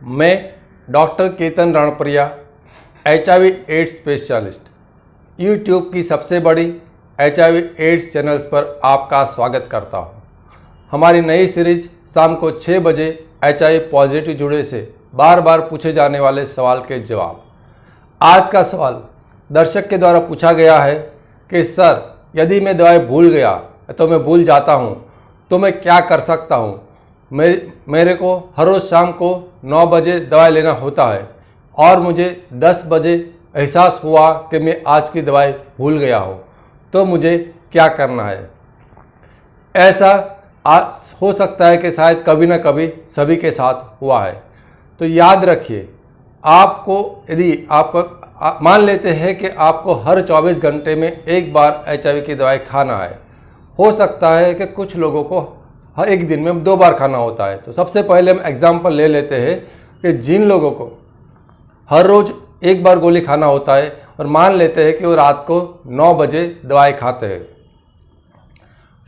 मैं doctor Ketan Ranpriya, HIV AIDS specialist, YouTube की सबसे बड़ी HIV एड्स चैनल्स पर आपका स्वागत करता हूं। हमारी नई सीरीज शाम को 6 बजे HIV पॉजिटिव जुड़े से बार बार पूछे जाने वाले सवाल के जवाब। आज का सवाल दर्शक के द्वारा पूछा गया है कि सर, यदि मैं दवाई भूल गया तो मैं भूल जाता हूं, तो मैं क्या कर सकता हूं? मेरे को हर रोज़ शाम को 9 बजे दवाई लेना होता है और मुझे 10 बजे एहसास हुआ कि मैं आज की दवाई भूल गया हूँ, तो मुझे क्या करना है? ऐसा हो सकता है कि शायद कभी ना कभी सभी के साथ हुआ है। तो याद रखिए, आपको यदि आप मान लेते हैं कि आपको हर 24 घंटे में एक बार HIV की दवाई खाना है, हो सकता है कि कुछ लोगों को हर एक दिन में 2 बार खाना होता है। तो सबसे पहले हम एग्जाम्पल ले लेते हैं कि जिन लोगों को हर रोज़ एक बार गोली खाना होता है और मान लेते हैं कि वो रात को 9 बजे दवाई खाते हैं,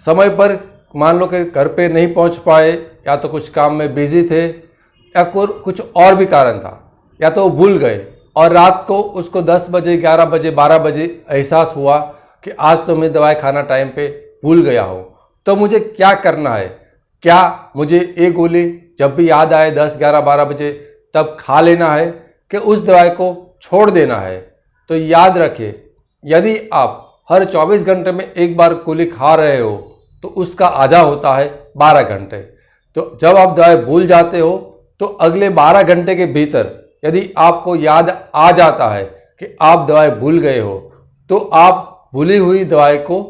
समय पर मान लो कि घर पे नहीं पहुंच पाए, या तो कुछ काम में बिजी थे या कुछ और भी कारण था, या तो वो भूल गए और रात को उसको 10 बजे 11 बजे 12 बजे एहसास हुआ कि आज तो मैं दवाई खाना टाइम पे भूल गया हूँ, तो मुझे क्या करना है? क्या मुझे एक गोली जब भी याद आए 10 11 12 बजे तब खा लेना है कि उस दवाई को छोड़ देना है? तो याद रखिए, यदि आप हर 24 घंटे में एक बार गोली खा रहे हो तो उसका आधा होता है 12 घंटे। तो जब आप दवाई भूल जाते हो तो अगले 12 घंटे के भीतर यदि आपको याद आ जाता है कि आप दवाई भूल गए हो, तो आप भूली हुई दवाई को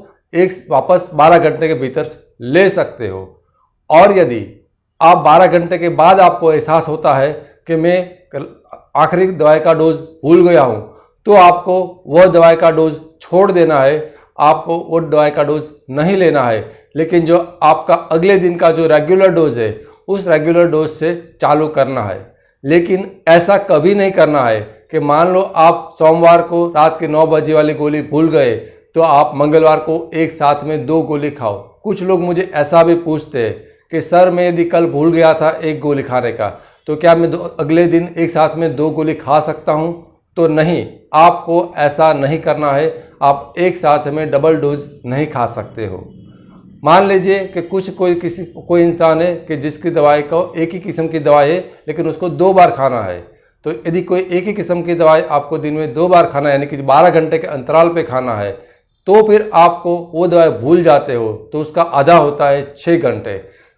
वापस 12 घंटे के भीतर ले सकते हो। और यदि आप 12 घंटे के बाद आपको एहसास होता है कि मैं आखिरी दवाई का डोज भूल गया हूँ, तो आपको वह दवाई का डोज छोड़ देना है, आपको वो दवाई का डोज नहीं लेना है, लेकिन जो आपका अगले दिन का जो रेगुलर डोज है उस रेगुलर डोज से चालू करना है। लेकिन ऐसा कभी नहीं करना है कि मान लो आप सोमवार को रात के 9 बजे वाली गोली भूल गए तो आप मंगलवार को एक साथ में 2 गोली खाओ। कुछ लोग मुझे ऐसा भी पूछते हैं कि सर, मैं यदि कल भूल गया था एक गोली खाने का, तो क्या मैं अगले दिन एक साथ में 2 गोली खा सकता हूं? तो नहीं, आपको ऐसा नहीं करना है। आप एक साथ में डबल डोज नहीं खा सकते हो। मान लीजिए कि कोई इंसान है कि जिसकी दवाई को एक ही किस्म की दवाई है लेकिन उसको 2 बार खाना है। तो यदि कोई एक ही किस्म की दवाई आपको दिन में 2 बार खाना है, यानी कि 12 घंटे के अंतराल पे खाना है, तो फिर आपको वो दवाई भूल जाते हो तो उसका आधा होता है 6 घंटे।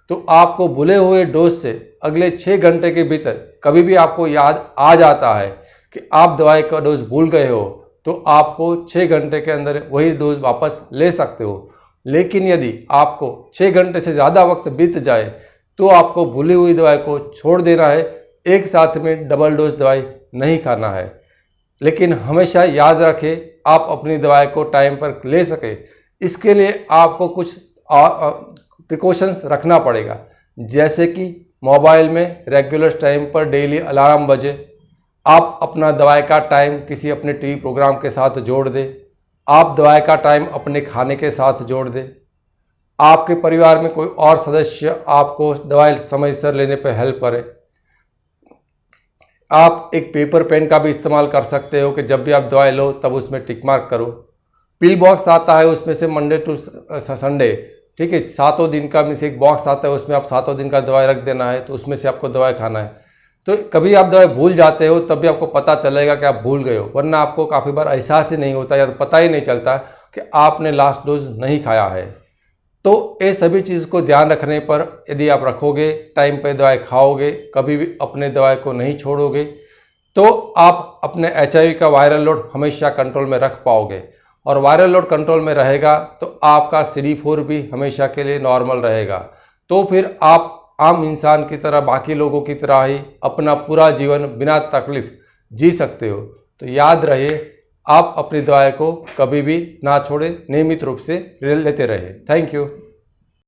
तो आपको भूले हुए डोज से अगले 6 घंटे के भीतर कभी भी आपको याद आ जाता है कि आप दवाई का डोज भूल गए हो, तो आपको 6 घंटे के अंदर वही डोज वापस ले सकते हो। लेकिन यदि आपको 6 घंटे से ज़्यादा वक्त बीत जाए तो आपको भूली हुई दवाई को छोड़ देना है, एक साथ में डबल डोज दवाई नहीं खाना है। लेकिन हमेशा याद रखें, आप अपनी दवाई को टाइम पर ले सके, इसके लिए आपको कुछ प्रिकॉशंस रखना पड़ेगा, जैसे कि मोबाइल में रेगुलर टाइम पर डेली अलार्म बजे, आप अपना दवाई का टाइम किसी अपने टीवी प्रोग्राम के साथ जोड़ दें, आप दवाई का टाइम अपने खाने के साथ जोड़ दें, आपके परिवार में कोई और सदस्य आपको दवाई समय से लेने पर हेल्प करे। आप एक पेपर पेन का भी इस्तेमाल कर सकते हो कि जब भी आप दवाई लो तब उसमें टिक मार्क करो। पिल बॉक्स आता है, उसमें से मंडे टू संडे, ठीक है, 7 दिन का में से एक बॉक्स आता है, उसमें आप 7 दिन का दवाई रख देना है, तो उसमें से आपको दवाई खाना है। तो कभी आप दवाई भूल जाते हो तब भी आपको पता चलेगा कि आप भूल गए हो, वरना आपको काफ़ी बार एहसास ही नहीं होता या तो पता ही नहीं चलता कि आपने लास्ट डोज नहीं खाया है। तो ये सभी चीज़ को ध्यान रखने पर यदि आप रखोगे, टाइम पे दवाई खाओगे, कभी भी अपने दवाई को नहीं छोड़ोगे, तो आप अपने HIV का वायरल लोड हमेशा कंट्रोल में रख पाओगे। और वायरल लोड कंट्रोल में रहेगा तो आपका CD4 भी हमेशा के लिए नॉर्मल रहेगा। तो फिर आप आम इंसान की तरह, बाकी लोगों की तरह ही अपना पूरा जीवन बिना तकलीफ जी सकते हो। तो याद रहे, आप अपनी दवाई को कभी भी ना छोड़ें, नियमित रूप से लेते रहे। Thank you.